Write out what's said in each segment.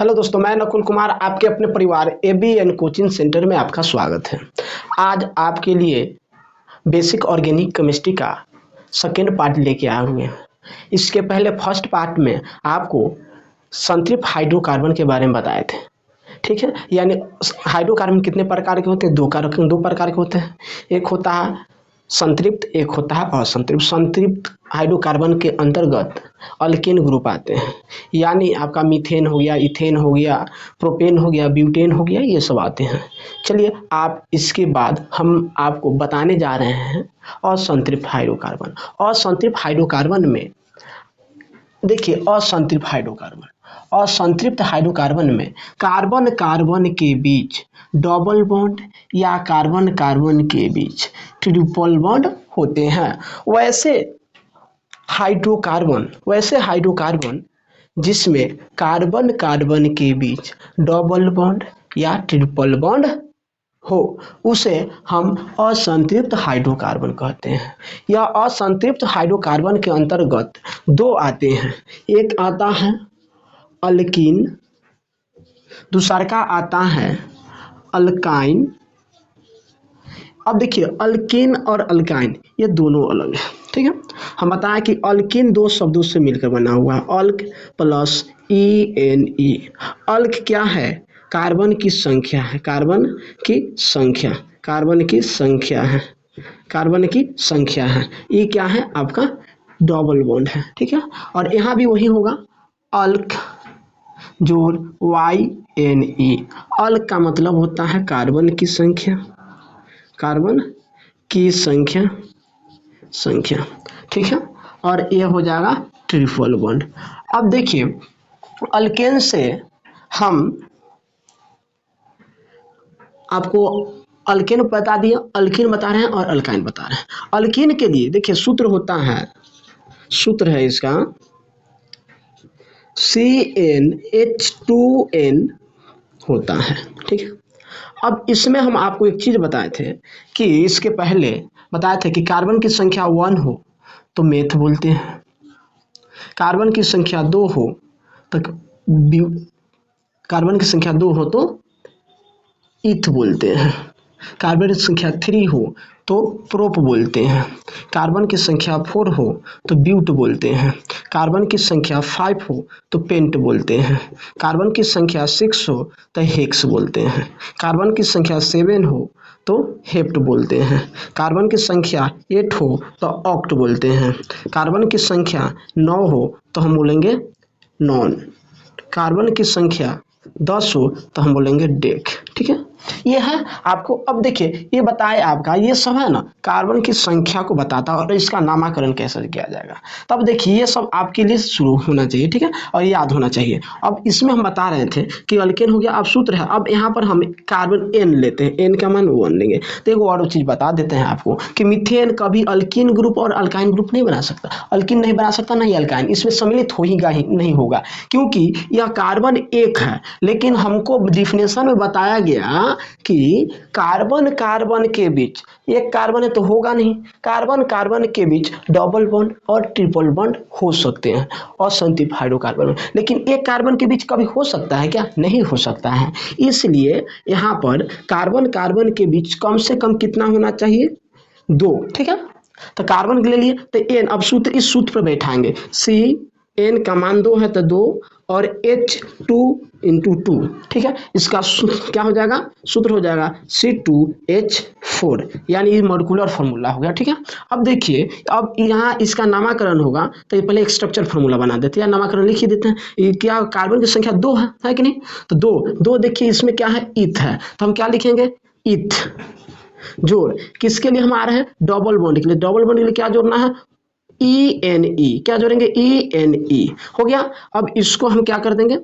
Hello दोस्तों, मैं नकुल कुमार आपके अपने परिवार एबीएन कोचिंग सेंटर में आपका स्वागत है। आज आपके लिए बेसिक ऑर्गेनिक केमिस्ट्री का सेकेंड पार्ट लेके आए हुए हैं। इसके पहले फर्स्ट पार्ट में आपको संतृप्त हाइड्रोकार्बन के बारे में बताए थे, ठीक है। यानी हाइड्रोकार्बन कितने प्रकार के होते हैं? दो प्रकार के होते हैं। एक होता है संतृप्त, एक होता है असंतृप्त। संतृप्त हाइड्रोकार्बन के अंतर्गत अल्केन ग्रुप आते हैं, यानी आपका मीथेन हो गया, इथेन हो गया, प्रोपेन हो गया, ब्यूटेन हो गया, ये सब आते हैं। चलिए, आप इसके बाद हम आपको बताने जा रहे हैं असंतृप्त हाइड्रोकार्बन। असंतृप्त हाइड्रोकार्बन में देखिए, असंतृप्त हाइड्रोकार्बन में कार्बन कार्बन के बीच डबल बॉन्ड या कार्बन कार्बन के बीच ट्रिपल बॉन्ड होते हैं। वैसे हाइड्रोकार्बन जिसमें कार्बन कार्बन के बीच डबल बॉन्ड या ट्रिपल बॉन्ड हो, उसे हम असंतृप्त हाइड्रोकार्बन कहते हैं। यह असंतृप्त हाइड्रोकार्बन के अंतर्गत दो आते हैं। एक आता है अल्कीन, दूसरा का आता है अल्काइन। अब देखिए, अल्कीन और अल्काइन ये दोनों अलग है, ठीक है। हम बताएं कि अल्कीन दो शब्दों से मिलकर बना हुआ है, अल्क प्लस ई। अल्क क्या है? कार्बन की संख्या है, कार्बन की संख्या है। ई क्या है? आपका डबल बॉन्ड है, ठीक है। और यहाँ भी वही होगा, अल्क जोड़ YNE। अल्क का मतलब होता है कार्बन की संख्या, ठीक है। और ये हो जाएगा ट्रिपल बॉन्ड। अब देखिए, अल्केन से हम आपको अल्केन बता दिए, अल्कीन बता रहे हैं और अल्काइन बता रहे हैं। अल्कीन के लिए देखिए सूत्र है इसका CnH2n होता है, ठीक है। अब इसमें हम आपको एक चीज बताए थे कि इसके पहले बताए थे कि कार्बन की संख्या 1 हो तो मेथ बोलते हैं, कार्बन की संख्या 2 हो तो इथ बोलते हैं, कार्बन की संख्या 3 हो तो प्रोप बोलते हैं, कार्बन की संख्या 4 हो तो ब्यूट बोलते हैं, कार्बन की संख्या 5 हो तो पेंट बोलते हैं, कार्बन की संख्या 6 हो तो हेक्स बोलते हैं, कार्बन की संख्या 7 हो तो हेप्ट बोलते हैं, कार्बन की संख्या 8 हो तो ऑक्ट बोलते हैं, कार्बन की संख्या 9 हो तो हम बोलेंगे नॉन, कार्बन की संख्या 10 हो तो हम बोलेंगे डेक, ठीक है। ये है आपको। अब देखिए, ये बताए आपका, ये सब है ना कार्बन की संख्या को बताता है और इसका नामकरण कैसे किया जाएगा। तब देखिए, ये सब आपके लिए शुरू होना चाहिए, ठीक है, और याद होना चाहिए। अब इसमें हम बता रहे थे कि अल्केन हो गया, अब सूत्र है। अब यहाँ पर हम कार्बन N लेते हैं, N का मान 1 लेंगे। तो एक और चीज बता देते हैं आपको कि मीथेन कभी अल्कीन ग्रुप और अल्काइन ग्रुप नहीं बना सकता, अल्कीन नहीं बना सकता, नहीं अल्काइन, इसमें सम्मिलित नहीं होगा, क्योंकि यह कार्बन एक है। लेकिन हमको डिफिनेशन में बताया गया कि कार्बन कार्बन के बीच, एक कार्बन है तो होगा नहीं, कार्बन कार्बन के बीच डबल बॉन्ड और ट्रिपल बॉन्ड हो सकते हैं असंतृप्त हाइड्रोकार्बन में। लेकिन एक कार्बन के बीच कभी हो सकता है क्या? नहीं हो सकता है। इसलिए यहाँ पर कार्बन कार्बन के बीच कम से कम कितना होना चाहिए? 2, ठीक है। तो कार्बन ले लिए तो N, अब सूत्र इस सूत्र पर बैठाएंगे, N का मान 2 है तो 2 और H2 × 2, ठीक है। इसका क्या हो जाएगा? सूत्र हो जाएगा C2H4, यानी ये मॉलिक्यूलर फार्मूला हो गया, ठीक है। अब देखिए, अब यहाँ इसका नामकरण होगा तो ये पहले एक स्ट्रक्चर फार्मूला बना देते हैं, नामकरण लिख ही देते हैं। ये क्या, कार्बन की संख्या 2 है कि नहीं? तो 2 देखिए, इसमें क्या है? इथ है, तो हम क्या लिखेंगे? इथ जोड़ किसके लिए हम आ रहे हैं? डबल बॉन्ड के लिए। डबल बॉन्ड के लिए क्या जोड़ना है? ENE, क्या जोड़ेंगे? ENE हो गया। अब इसको हम क्या करेंगे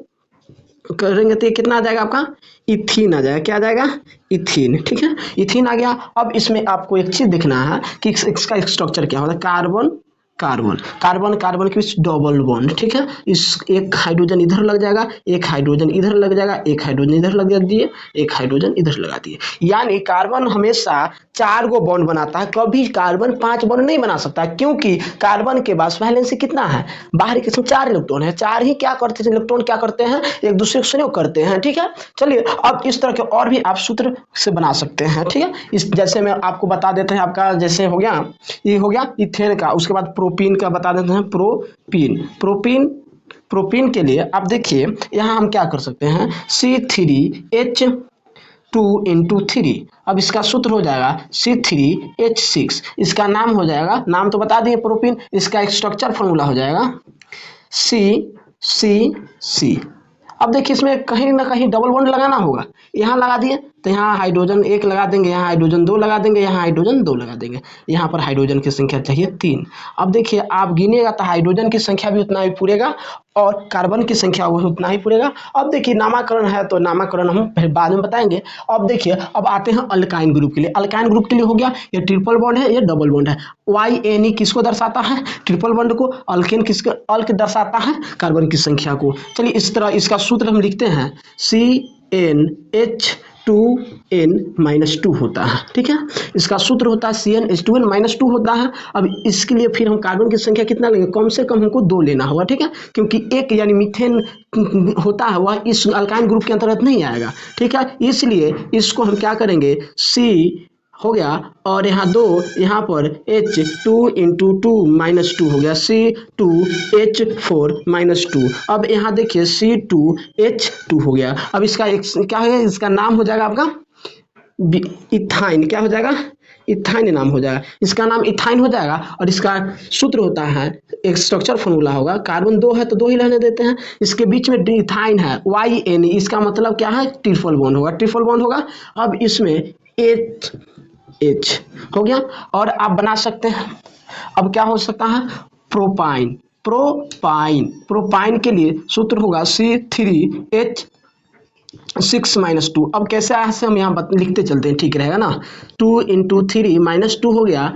तो ये कितना आ जाएगा आपका? इथीन आ जाएगा। क्या आ जाएगा? इथीन, ठीक है। इथीन आ गया। अब इसमें आपको एक चीज देखना है कि इसका स्ट्रक्चर क्या होता है। कार्बन कार्बन, कार्बन कार्बन के बीच डबल बॉन्ड, ठीक है। इस एक हाइड्रोजन इधर लग जाएगा, एक हाइड्रोजन इधर लग जाएगा, एक हाइड्रोजन इधर लगा दिए, एक हाइड्रोजन इधर लगा दिए। यानी कार्बन हमेशा 4 गो बॉन्ड बनाता है, कभी कार्बन 5 बॉन्ड नहीं बना सकता, क्योंकि कार्बन के पास वैलेंसी कितना है, बाहरी किस्म 4 इलेक्ट्रॉन है। 4 ही क्या करते हैं, इलेक्ट्रॉन क्या करते हैं, एक दूसरे को सहयोग करते हैं, ठीक है। चलिए अब इस तरह के और भी आप सूत्र से बना सकते हैं, ठीक है। इस जैसे मैं आपको बता देते हैं, आपका जैसे हो गया, ये हो गया इथेन का, उसके बाद प्रोपीन का बता देते हैं, प्रोपीन के लिए आप देखिए यहाँ हम क्या कर सकते हैं, C3H2 × 3। अब इसका सूत्र हो जाएगा C3H6, इसका नाम हो जाएगा, नाम तो बता दिए प्रोपीन, इसका एक स्ट्रक्चर फॉर्मूला हो जाएगा CCC। अब देखिए इसमें कहीं ना कहीं डबल बॉन्ड लगाना होगा, यहाँ लगा दिए तो यहाँ हाइड्रोजन 1 लगा देंगे, यहाँ हाइड्रोजन 2 लगा देंगे, यहाँ हाइड्रोजन 2 लगा देंगे, यहाँ पर हाइड्रोजन की संख्या चाहिए 3। अब देखिए आप गिनेगा तो हाइड्रोजन की संख्या भी उतना ही पूरेगा और कार्बन की संख्या वो उतना ही पूरेगा। अब देखिए नामकरण है तो नामकरण हम फिर बाद में बताएंगे। अब देखिए अब आते हैं अल्काइन ग्रुप के लिए। अल्काइन ग्रुप के लिए हो गया, ये ट्रिपल बॉन्ड है, ये डबल बॉन्ड है। YNE किसको दर्शाता है, ट्रिपल बॉन्ड को। अल्केन किसको, अल्क दर्शाता है कार्बन की संख्या को। चलिए इस तरह इसका सूत्र हम लिखते हैं, CnH2n-2 होता है, ठीक है। इसका सूत्र होता है CnH2n-2 होता है। अब इसके लिए फिर हम कार्बन की संख्या कितना लेंगे, कम से कम हमको 2 लेना होगा, ठीक है, क्योंकि एक यानी मीथेन होता है वह इस अल्काइन ग्रुप के अंतर्गत नहीं आएगा, ठीक है। इसलिए इसको हम क्या करेंगे, C हो गया और यहाँ 2, यहाँ पर H2 × 2 हो गया, C2H4-2। अब यहाँ देखिए C2H2 हो गया। अब इसका एक क्या है, इसका नाम हो जाएगा आपका इथाइन, क्या हो जाएगा, इथाइन नाम हो जाएगा, इसका नाम इथाइन हो जाएगा। और इसका सूत्र होता है, एक स्ट्रक्चर फॉर्मूला होगा, कार्बन 2 है तो 2 ही रहने देते हैं, इसके बीच में इथाइन है, YNE, इसका मतलब क्या है, ट्रिपल बॉन्ड होगा, ट्रिपल बॉन्ड होगा। अब इसमें H हो गया और आप बना सकते हैं। अब क्या हो सकता है, प्रोपाइन के लिए सूत्र होगा C3H6-2। अब कैसे ऐसे हम यहाँ लिखते चलते हैं, ठीक रहेगा ना। 2 × 3 -2 हो गया,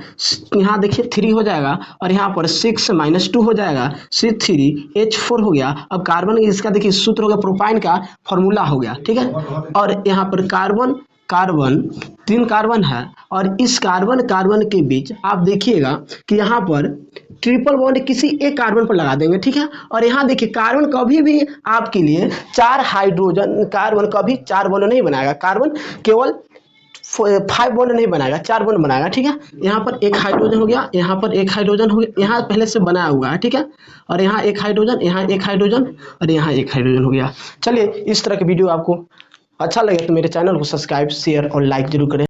यहाँ देखिए 3 हो जाएगा और यहाँ पर 6-2 हो जाएगा, C3H4 हो गया। अब कार्बन इसका देखिए सूत्र हो गया, प्रोपाइन का फॉर्मूला हो गया, ठीक है। और यहाँ पर कार्बन 3 कार्बन है और इस कार्बन के बीच आप देखिएगा कि यहाँ पर ट्रिपल बॉन्ड किसी एक कार्बन पर लगा देंगे, ठीक है। और यहाँ देखिए कार्बन कभी भी आपके लिए 4 हाइड्रोजन, कार्बन कभी 4 बॉन्ड नहीं बनाएगा, कार्बन केवल 5 बॉन्ड नहीं बनाएगा, 4 बॉन्ड बनाएगा, ठीक है। यहाँ पर एक हाइड्रोजन हो गया, यहाँ पर एक हाइड्रोजन हो गया, यहाँ पहले से बनाया हुआ है, ठीक है। और यहाँ एक हाइड्रोजन, यहाँ एक हाइड्रोजन और यहाँ एक हाइड्रोजन हो गया। चलिए इस तरह की वीडियो आपको अच्छा लगे तो मेरे चैनल को सब्सक्राइब, शेयर और लाइक जरूर करें।